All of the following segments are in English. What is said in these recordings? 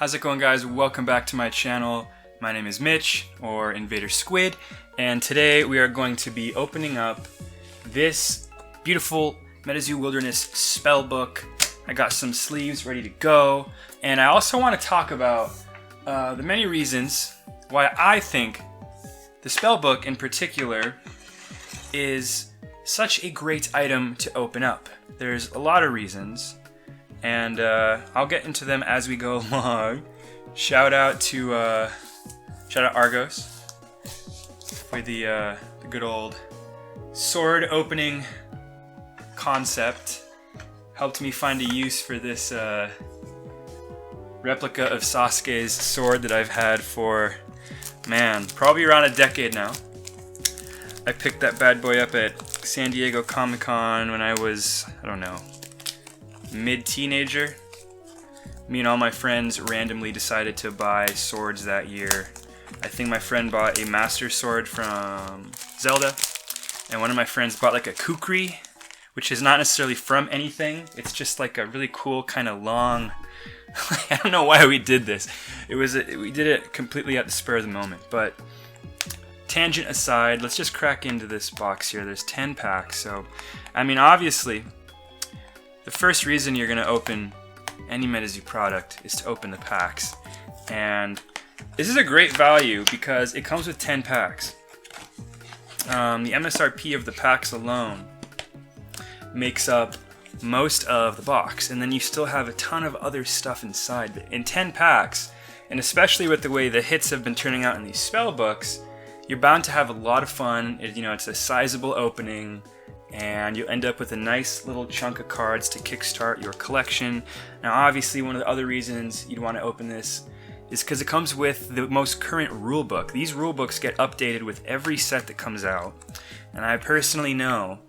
How's it going, guys? Welcome back to my channel. My name is Mitch, or Invader Squid, and today we are going to be opening up this beautiful MetaZoo Wilderness Spellbook. I got some sleeves ready to go, and I also want to talk about the many reasons why I think the Spellbook in particular is such a great item to open up. There's a lot of reasons, and I'll get into them as we go along. Shout out Argos for the good old sword opening concept. Helped me find a use for this replica of Sasuke's sword that I've had for, man, probably around a decade now. I picked that bad boy up at San Diego Comic-Con when I was, I don't know, mid-teenager. Me and all my friends randomly decided to buy swords that year. I think my friend bought a Master Sword from Zelda, and one of my friends bought like a kukri, which is not necessarily from anything. It's just like a really cool kind of long. I don't know why we did this. We did it completely at the spur of the moment. But tangent aside, let's just crack into this box here. There's 10 packs, so I mean, obviously, the first reason you're gonna open any MetaZoo product is to open the packs, and this is a great value because it comes with 10 packs. The MSRP of the packs alone makes up most of the box, and then you still have a ton of other stuff inside. In 10 packs, and especially with the way the hits have been turning out in these spell books, you're bound to have a lot of fun. It's a sizable opening, and you'll end up with a nice little chunk of cards to kickstart your collection. Now, obviously, one of the other reasons you'd want to open this is because it comes with the most current rulebook. These rulebooks get updated with every set that comes out, and I personally know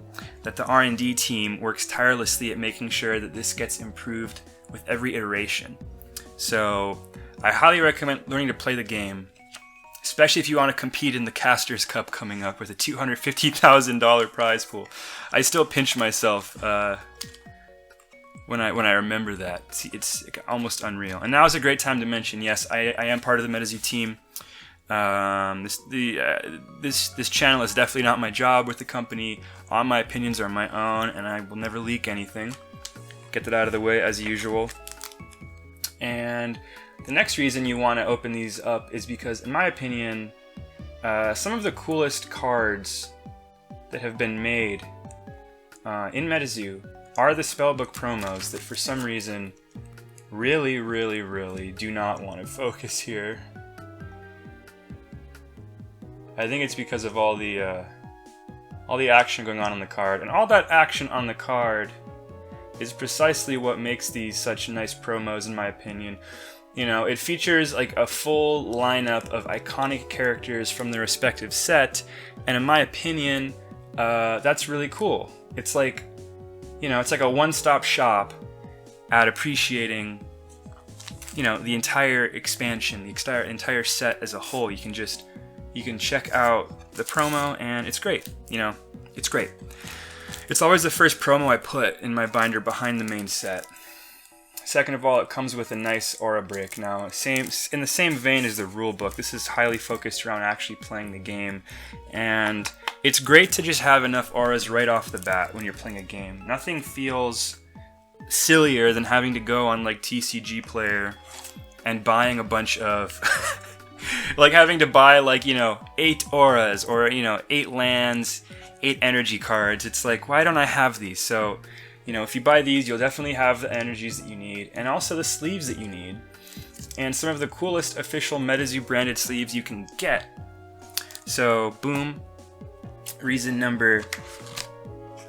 that the R&D team works tirelessly at making sure that this gets improved with every iteration. So I highly recommend learning to play the game, especially if you want to compete in the Casters Cup coming up with a $250,000 prize pool. I still pinch myself when I remember that. It's almost unreal. And now is a great time to mention, yes, I am part of the MetaZoo team. This channel is definitely not my job with the company. All my opinions are my own, and I will never leak anything. Get that out of the way as usual. And the next reason you want to open these up is because, in my opinion, some of the coolest cards that have been made in MetaZoo are the Spellbook promos that, for some reason, really do not want to focus here. I think it's because of all the action going on the card, and all that action on the card is precisely what makes these such nice promos, in my opinion. You know, it features like a full lineup of iconic characters from the respective set, and in my opinion, that's really cool. It's like, it's like a one-stop shop at appreciating, the entire expansion, the entire set as a whole. You can check out the promo, and it's great. It's great. It's always the first promo I put in my binder behind the main set. Second of all, it comes with a nice aura brick. Now, in the same vein as the rulebook, this is highly focused around actually playing the game, and it's great to just have enough auras right off the bat when you're playing a game. Nothing feels sillier than having to go on like TCG Player and buying a bunch of like having to buy 8 auras or 8 lands, 8 energy cards. It's like, why don't I have these? So if you buy these, you'll definitely have the energies that you need, and also the sleeves that you need, and some of the coolest official MetaZoo branded sleeves you can get. So, boom. Reason number,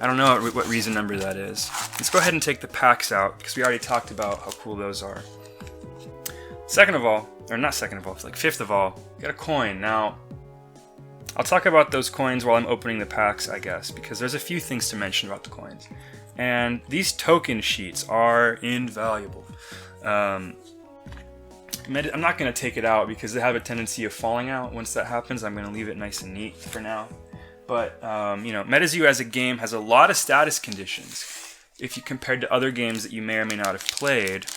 I don't know what reason number that is. Let's go ahead and take the packs out, because we already talked about how cool those are. Second of all, fifth of all, get a coin. Now, I'll talk about those coins while I'm opening the packs, I guess, because there's a few things to mention about the coins. And these token sheets are invaluable. I'm not going to take it out because they have a tendency of falling out. Once that happens, I'm going to leave it nice and neat for now. But, MetaZoo as a game has a lot of status conditions if you compared to other games that you may or may not have played.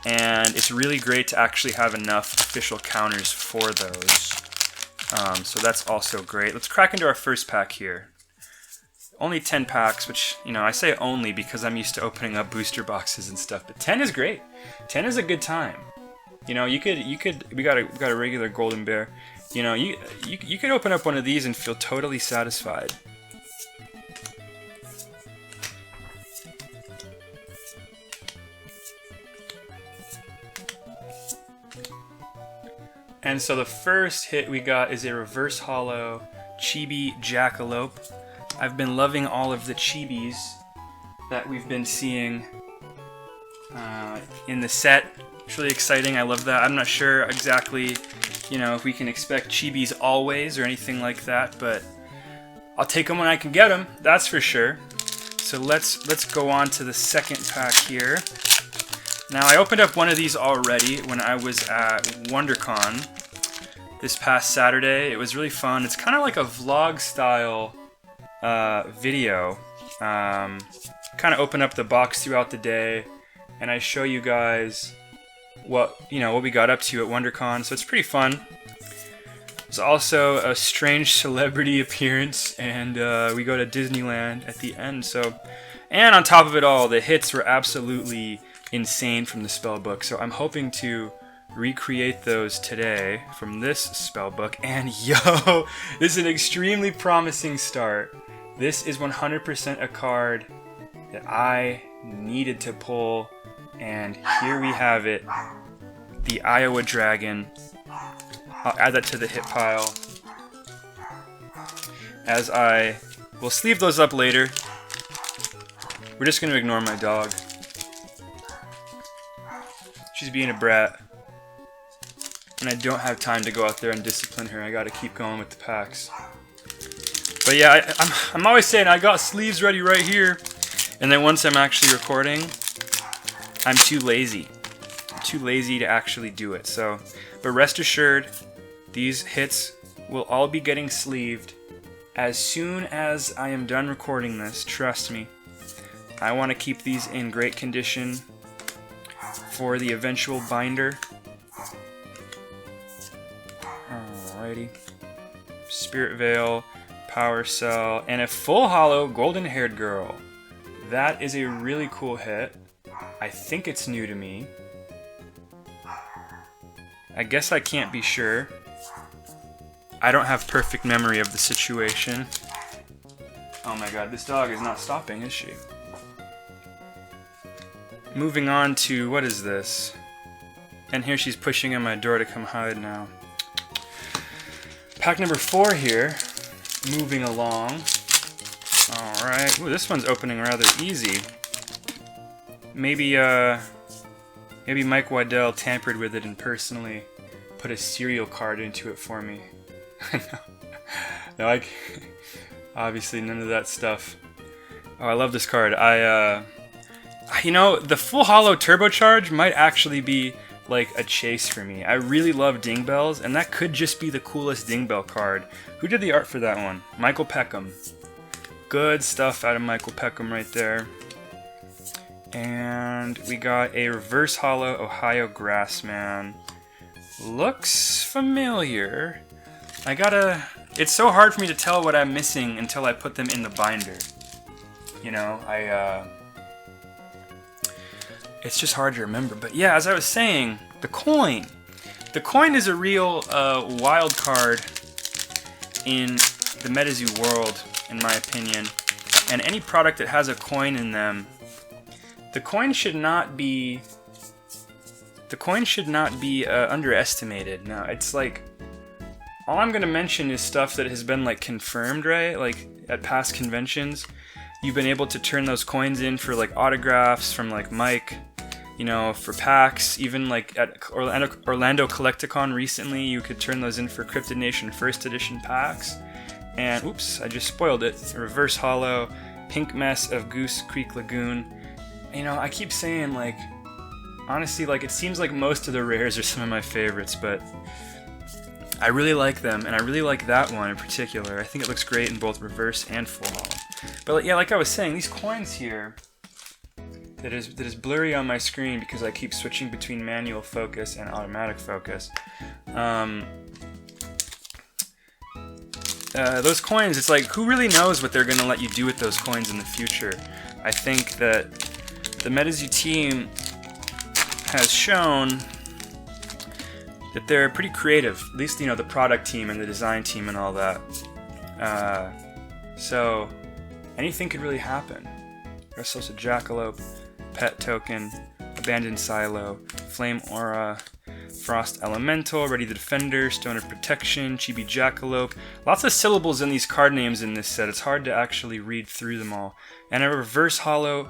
and it's really great to actually have enough official counters for those. So that's also great. Let's crack into our first pack here. Only 10 packs, which, you know, I say only because I'm used to opening up booster boxes and stuff, but 10 is great. 10 is a good time. You know, we got a regular golden bear. You know, you could open up one of these and feel totally satisfied. And so the first hit we got is a reverse holo chibi jackalope. I've been loving all of the chibis that we've been seeing in the set. It's really exciting. I love that. I'm not sure exactly, you know, if we can expect chibis always or anything like that, but I'll take them when I can get them. That's for sure. So let's go on to the second pack here. Now I opened up one of these already when I was at WonderCon this past Saturday. It was really fun. It's kind of like a vlog style video. Kind of open up the box throughout the day, and I show you guys what we got up to at WonderCon. So it's pretty fun. There's also a strange celebrity appearance, and we go to Disneyland at the end. So, and on top of it all, the hits were absolutely insane from the spellbook. So I'm hoping to recreate those today from this spellbook. And yo, this is an extremely promising start. This is 100% a card that I needed to pull, and here we have it, the Iowa Dragon. I'll add that to the hit pile, as I will sleeve those up later. We're just going to ignore my dog. She's being a brat, and I don't have time to go out there and discipline her. I got to keep going with the packs. But yeah, I'm always saying I got sleeves ready right here, and then once I'm actually recording, I'm too lazy. I'm too lazy to actually do it. So, but rest assured, these hits will all be getting sleeved as soon as I am done recording this. Trust me. I want to keep these in great condition for the eventual binder. Alrighty. Spirit Veil, Power Cell, and a full holo golden haired girl. That is a really cool hit. I think it's new to me. I guess I can't be sure. I don't have perfect memory of the situation. Oh my god, this dog is not stopping, is she? Moving on to, what is this? And here she's pushing on my door to come hide now. Pack number 4 here. Moving along. Alright. Ooh, this one's opening rather easy. Maybe Mike Waddell tampered with it and personally put a cereal card into it for me. No, obviously none of that stuff. Oh, I love this card. You know, the full holo turbocharge might actually be like a chase for me. I really love Ding Bells, and that could just be the coolest Ding Bell card. Who did the art for that one? Michael Peckham. Good stuff out of Michael Peckham right there. And we got a reverse holo Ohio Grassman. Looks familiar. It's so hard for me to tell what I'm missing until I put them in the binder. You know, it's just hard to remember. But yeah, as I was saying, the coin. The coin is a real wild card in the MetaZoo world, in my opinion. And any product that has a coin in them, the coin should not be underestimated. Now, it's like, all I'm going to mention is stuff that has been like confirmed, right? Like at past conventions, you've been able to turn those coins in for like autographs from like Mike, you know, for packs. Even like at Orlando Collecticon recently, you could turn those in for Cryptid Nation First Edition packs. And oops, I just spoiled it. A reverse holo, Pink Mess of Goose Creek Lagoon. You know, I keep saying, like, honestly, like, it seems like most of the rares are some of my favorites, but I really like them, and I really like that one in particular. I think it looks great in both reverse and full holo. But yeah, like I was saying, these coins here, that is blurry on my screen because I keep switching between manual focus and automatic focus. Those coins, it's like, who really knows what they're going to let you do with those coins in the future? I think that the MetaZoo team has shown that they're pretty creative, at least, you know, the product team and the design team and all that. So anything could really happen. Restless Jackalope, Pet Token, Abandoned Silo, Flame Aura, Frost Elemental, Ready the Defender, Stone of Protection, Chibi Jackalope. Lots of syllables in these card names in this set. It's hard to actually read through them all. And a reverse hollow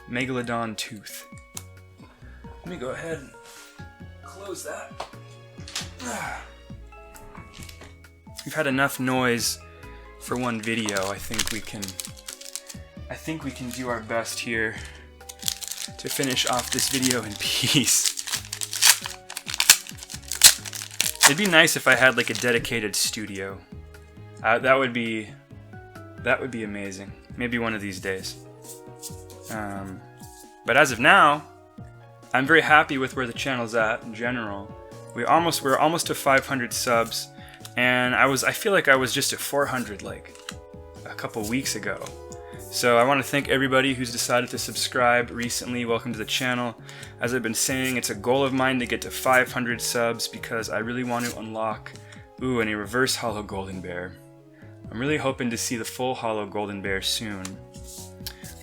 Megalodon Tooth. Let me go ahead and close that. We've had enough noise for one video. I think we can do our best here to finish off this video in peace. It'd be nice if I had like a dedicated studio. That would be amazing. Maybe one of these days. But as of now, I'm very happy with where the channel's at in general. We're almost to 500 subs, and I feel like I was just at 400 like a couple weeks ago. So I want to thank everybody who's decided to subscribe recently. Welcome to the channel. As I've been saying, it's a goal of mine to get to 500 subs because I really want to unlock, and a reverse hollow golden bear. I'm really hoping to see the full hollow golden bear soon.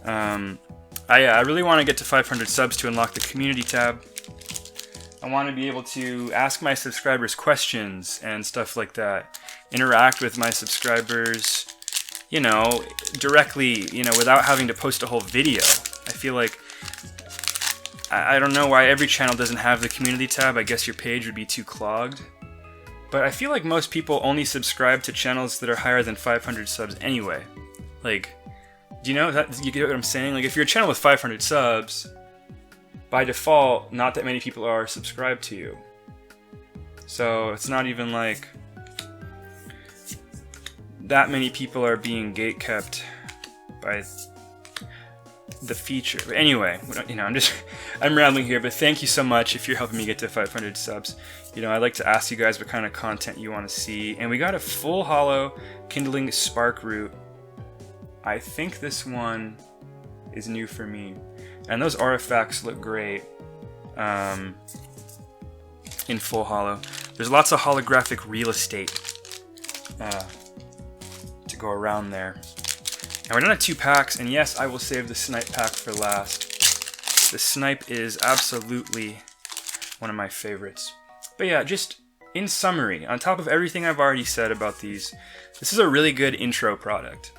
I really want to get to 500 subs to unlock the community tab. I want to be able to ask my subscribers questions and stuff like that. Interact with my subscribers, you know, directly, you know, without having to post a whole video. I feel like, I don't know why every channel doesn't have the community tab. I guess your page would be too clogged. But I feel like most people only subscribe to channels that are higher than 500 subs anyway. Like, do you know that? You get what I'm saying? Like, if you're a channel with 500 subs, by default, not that many people are subscribed to you. So it's not even like that many people are being gatekept by the feature. But anyway, you know, I'm rambling here, but thank you so much if you're helping me get to 500 subs. You know, I'd like to ask you guys what kind of content you want to see. And we got a full hollow Kindling Spark Root. I think this one is new for me. And those artifacts look great in full hollow. There's lots of holographic real estate to go around there. And we're done at 2 packs, and yes, I will save the snipe pack for last. The snipe is absolutely one of my favorites. But yeah, just in summary, on top of everything I've already said about these, this is a really good intro product.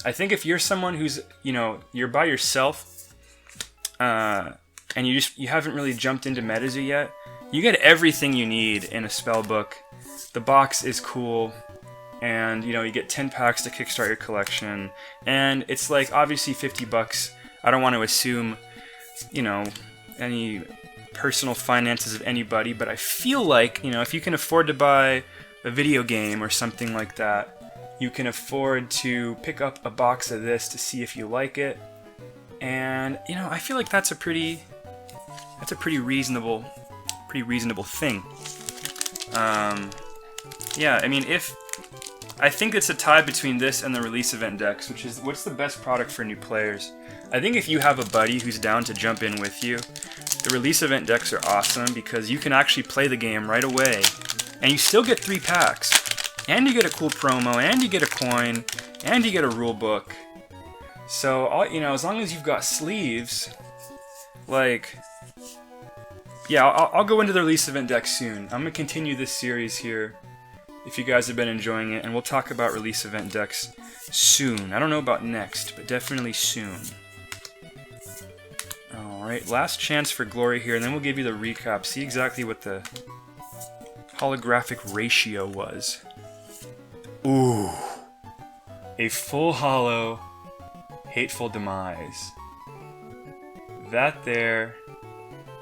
I think if you're someone who's, you know, you're by yourself, and you haven't really jumped into MetaZoo yet, you get everything you need in a spell book. The box is cool, and you know, you get 10 packs to kickstart your collection, and it's like obviously 50 bucks. I don't want to assume, you know, any personal finances of anybody, but I feel like, you know, if you can afford to buy a video game or something like that, you can afford to pick up a box of this to see if you like it. And you know, I feel like that's a pretty reasonable thing. Yeah, I mean, I think it's a tie between this and the release event decks, which is what's the best product for new players. I think if you have a buddy who's down to jump in with you, the release event decks are awesome because you can actually play the game right away, and you still get 3 packs, and you get a cool promo, and you get a coin, and you get a rule book. So, you know, as long as you've got sleeves, like, yeah, I'll go into the release event deck soon. I'm going to continue this series here, if you guys have been enjoying it, and we'll talk about release event decks soon. I don't know about next, but definitely soon. Alright, last chance for glory here, and then we'll give you the recap. See exactly what the holographic ratio was. Ooh. A full hollow Hateful Demise. That there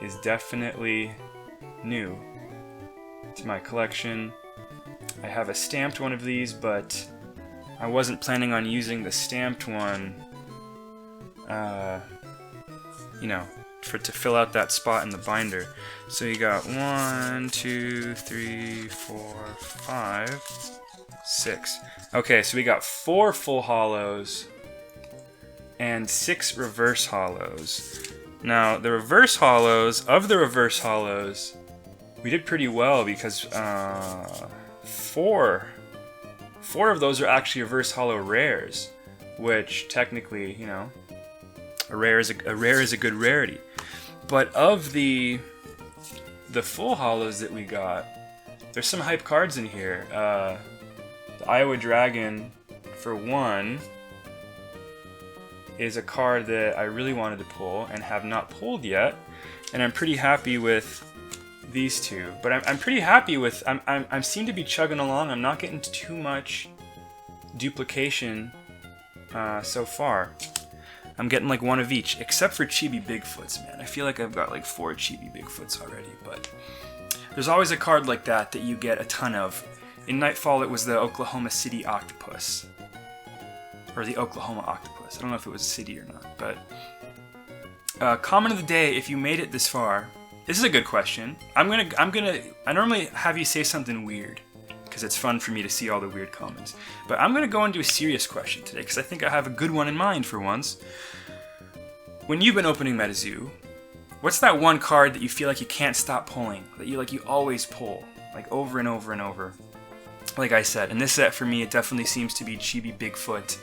is definitely new to my collection. I have a stamped one of these, but I wasn't planning on using the stamped one you know, to fill out that spot in the binder. So you got 1, 2, 3, 4, 5, 6. Okay, so we got 4 full hollows and 6 reverse hollows. Now, the reverse hollows, we did pretty well because 4 of those are actually reverse hollow rares, which technically, you know, a rare is a good rarity. But of the full hollows that we got, there's some hype cards in here. The Iowa Dragon, for one, is a card that I really wanted to pull and have not pulled yet, and I'm pretty happy with these two. But I'm pretty happy with I seem to be chugging along. I'm not getting too much duplication so far. I'm getting like 1 of each, except for Chibi Bigfoots, man. I feel like I've got like 4 Chibi Bigfoots already, but there's always a card like that you get a ton of. In Nightfall, it was the Oklahoma City Octopus, or the Oklahoma Octopus. I don't know if it was a city or not, but comment of the day, if you made it this far. This is a good question. I normally have you say something weird, because it's fun for me to see all the weird comments. But I'm gonna go into a serious question today, because I think I have a good one in mind for once. When you've been opening MetaZoo, what's that one card that you feel like you can't stop pulling, that you always pull, like over and over and over? Like I said, in this set for me, it definitely seems to be Chibi Bigfoot,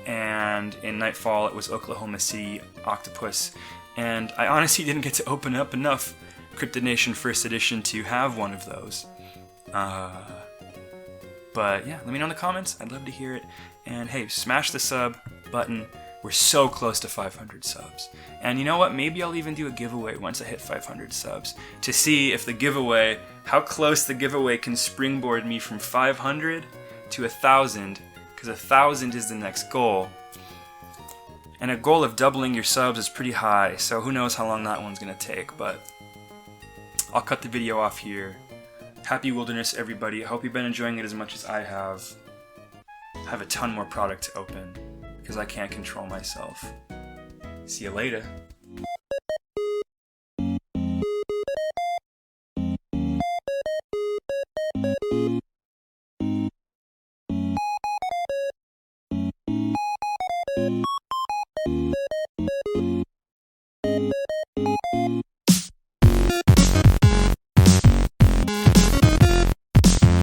and in Nightfall it was Oklahoma City Octopus, and I honestly didn't get to open up enough Cryptid Nation First Edition to have one of those. But yeah, let me know in the comments. I'd love to hear it. And hey, smash the sub button. We're so close to 500 subs. And you know what? Maybe I'll even do a giveaway once I hit 500 subs to see if how close the giveaway can springboard me from 500 to 1,000, because 1,000 is the next goal. And a goal of doubling your subs is pretty high, so who knows how long that one's gonna take, but I'll cut the video off here. Happy Wilderness, everybody. I hope you've been enjoying it as much as I have. I have a ton more product to open, because I can't control myself. See you later.